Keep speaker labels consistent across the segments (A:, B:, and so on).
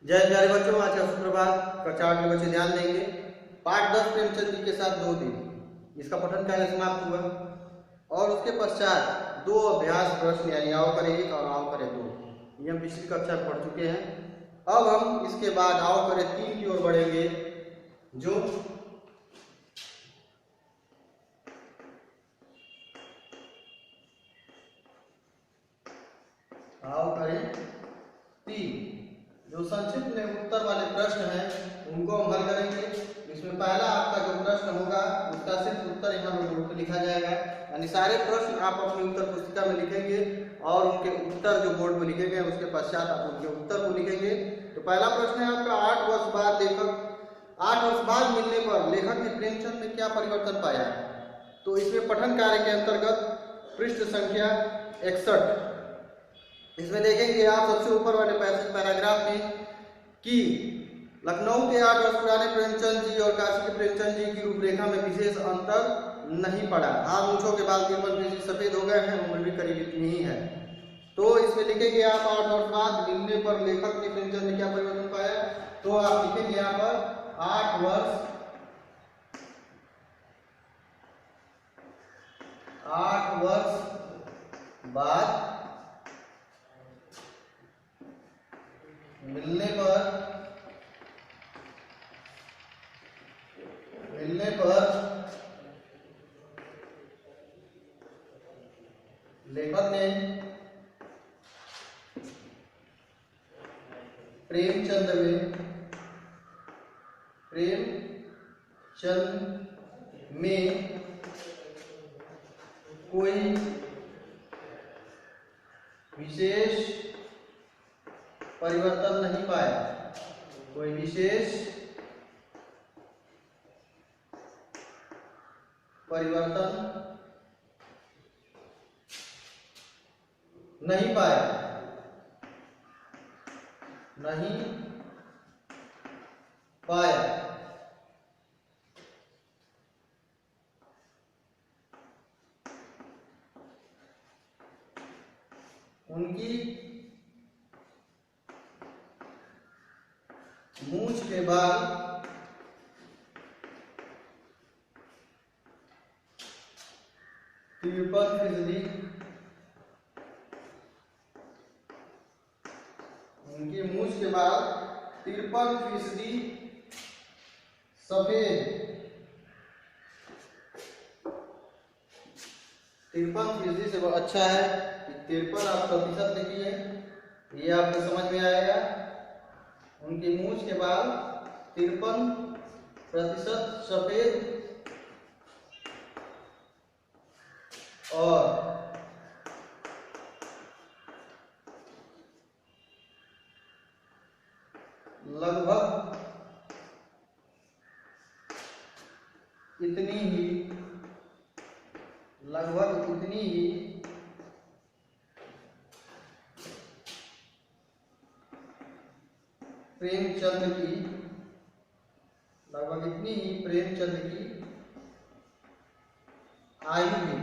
A: जय प्यारे बच्चों, आज का सुप्रभात। कक्षा 8 के बच्चे ध्यान देंगे। पाठ 10 प्रेमचंद जी के साथ 2 दिन, इसका पठन कार्य समाप्त हुआ और उसके पश्चात 2 अभ्यास प्रश्न यानी आओ करे 1 और आओ करे 2 ये हम पिछली कक्षा में पढ़ चुके हैं। अब हम इसके बाद आओ करे 3 की ओर बढ़ेंगे, जो आओ करे 3 जो संक्षिप्त में उत्तर वाले प्रश्न हैं उनको हम हल करेंगे। इसमें पहला आपका जो प्रश्न होगा उसका सिर्फ उत्तर यहाँ पर बोर्ड पे लिखा जाएगा, यानी सारे प्रश्न आप अपनी उत्तर पुस्तिका में लिखेंगे और उनके उत्तर जो बोर्ड में लिखे गए उसके पश्चात आप उनके उत्तर को लिखेंगे। तो पहला प्रश्न है आपका 8 वर्ष बाद मिलने पर लेखक ने प्रेमचंद में क्या परिवर्तन पाया। तो इसमें पठन कार्य के अंतर्गत पृष्ठ संख्या 61 इसमें देखेंगे आप सबसे ऊपर वाले पैराग्राफ में कि लखनऊ के 8 वर्ष पुराने प्रेमचंद जी और काशी के प्रेमचंद जी की रूपरेखा में विशेष अंतर नहीं पड़ा। हाथ मूछों के बाल तिरपन सफेद हो गए हैं, उम्र भी करीब इतनी ही है। तो इसमें लिखेंगे आप 8 वर्ष बाद मिलने पर लेखक ने प्रेमचंद में क्या परिवर्तन पाया। तो आप लिखेंगे यहाँ पर 8 वर्ष बाद मिलने पर लेखक ने प्रेमचंद में कोई विशेष परिवर्तन नहीं पाया। कोई विशेष परिवर्तन नहीं पाया। उनकी मूंछ के बाल उनकी मूंछ के बाद 53% सफेद 53% से वो अच्छा है। 53 आप प्रतिशत लिखिए, ये आपको समझ में आएगा। उनकी मूंछ के बाद 53% सफेद और लगभग इतनी ही प्रेमचंद की आयु भी।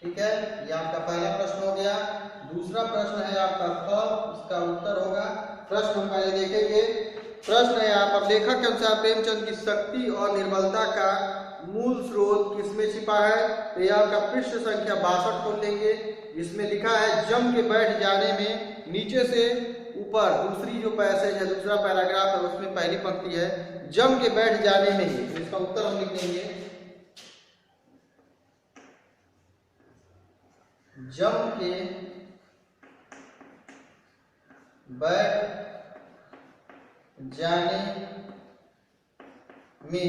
A: ठीक है, ये आपका पहला प्रश्न हो गया। दूसरा प्रश्न है आपका ख, इसका उत्तर होगा। प्रश्न हम पहले देखेंगे। प्रश्न है यहाँ पर लेखक के अनुसार प्रेमचंद की शक्ति और निर्बलता का मूल स्रोत किसमें छिपा है। तो यह आपका पृष्ठ संख्या 62 खोल लेंगे। इसमें लिखा है जम के बैठ जाने में, नीचे से ऊपर दूसरी जो पैसेज है, दूसरा पैराग्राफ है, उसमें पहली पंक्ति है जम के बैठ जाने में ही। तो इसका उत्तर हम लिख देंगे जम के बैठ जाने में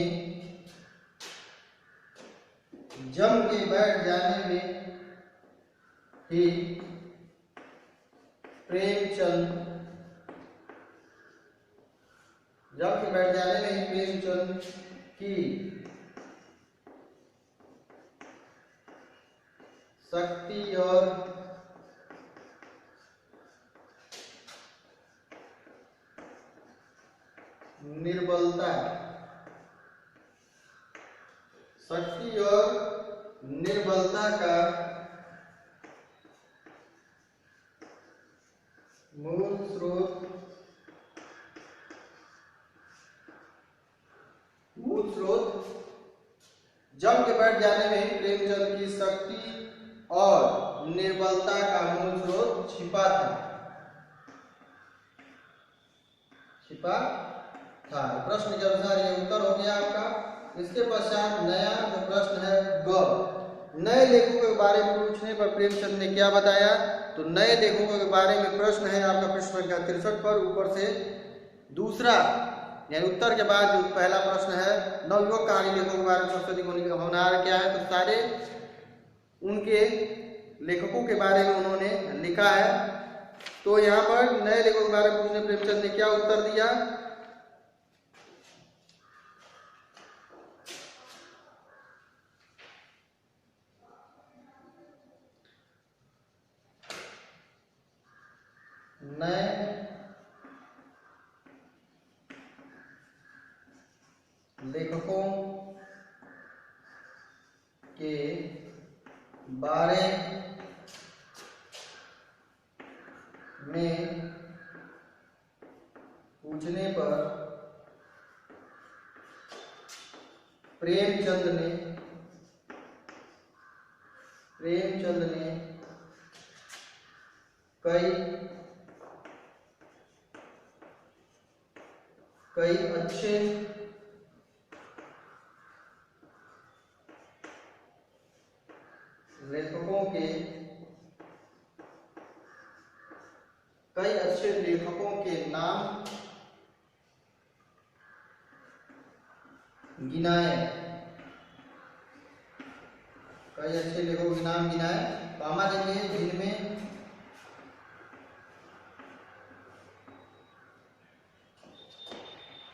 A: ही प्रेमचंद की शक्ति और निर्बलता शक्ति और निर्बलता का मूल स्रोत जम के बैठ जाने में प्रेमचंद की शक्ति और निर्बलता का मूल स्रोत छिपा था। प्रश्न के अनुसार ये उत्तर हो गया आपका। इसके पश्चात नया जो प्रश्न है ग, नए लेखकों के बारे में पूछने पर प्रेमचंद ने क्या बताया? तो नए लेखकों के बारे में प्रश्न है आपका पृष्ठ संख्या 63 पर, ऊपर से दूसरा यानी उत्तर के बाद जो पहला प्रश्न है, नवयुवक कहानी लेखकों के बारे में सबसे अधिक होनहार क्या है? तो सारे उनके लेखकों के बारे में उन्होंने लिखा है। तो यहाँ पर नए लेखकों के बारे में पूछने प्रेमचंद ने क्या उत्तर दिया? नए लेखकों के बारे में पूछने पर प्रेमचंद ने कई अच्छे लेखकों के नाम गिनाए। कई अच्छे लेखकों के नाम गिनाए, कामा देंगे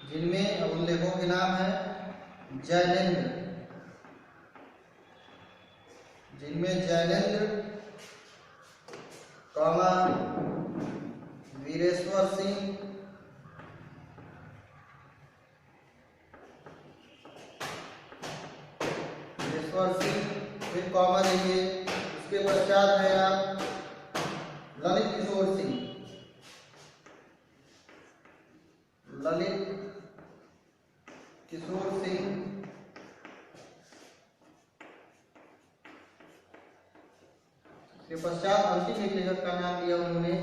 A: जिनमें अब उन लेखकों के नाम है जैनेन्द्र, कामा वीरेश्वर सिंह, फिर कॉमा देंगे। उसके पश्चात है आप ललित किशोर सिंह, के पश्चात अंतिम एक लेखक का नाम लिया उन्होंने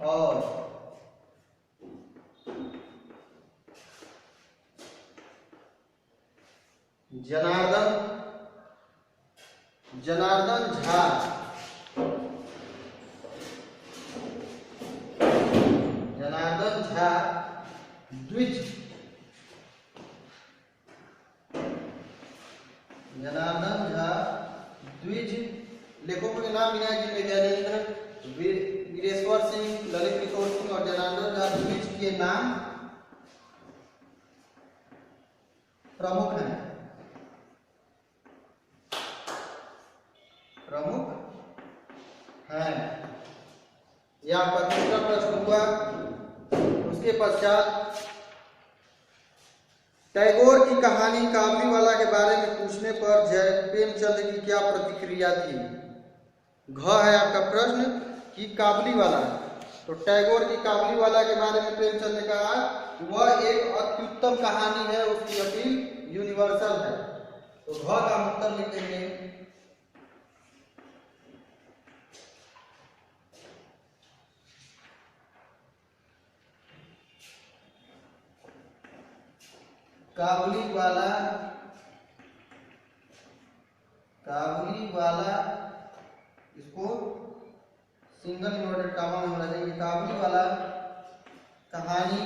A: और जनार्दन झा। द्विज लेखकों के नाम गिनाए जिनमें जैनेन्द्र, वीरेश्वर सिंह, ललित किशोर सिंह और जनार्दन झा द्विज के नाम प्रमुख हैं। यह आपका दूसरा प्रश्न हुआ। उसके पश्चात टैगोर की कहानी काबुलीवाला के बारे में पूछने पर प्रेमचंद की क्या प्रतिक्रिया थी? घ है आपका प्रश्न कि काबुलीवाला, तो टैगोर की काबुलीवाला के बारे में प्रेमचंद ने कहा वह एक अत्युत्तम कहानी है, उसकी अपील यूनिवर्सल है। तो घ का उत्तर लिखेंगे काबुलीवाला इसको सिंगल इन्वर्टेड कामा में होना चाहिए। काबुलीवाला कहानी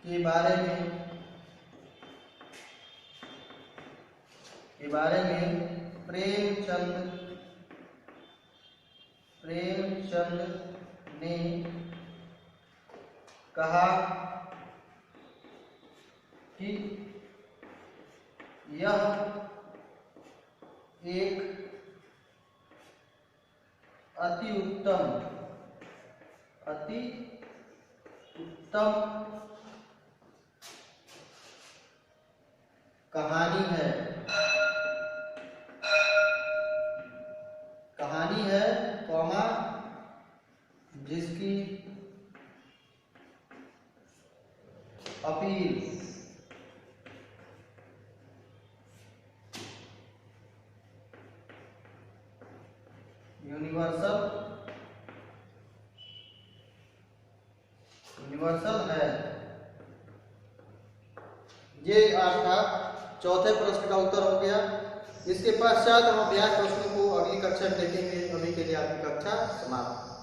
A: के बारे में प्रेमचंद ने कहा कि यह एक अति उत्तम कहानी है, जिसकी अपील यूनिवर्सल है। ये आपका चौथे प्रश्न का उत्तर हो गया। इसके पश्चात हम अभ्यास प्रश्नों को अगली कक्षा में देखेंगे। अभी के लिए आपकी कक्षा समाप्त।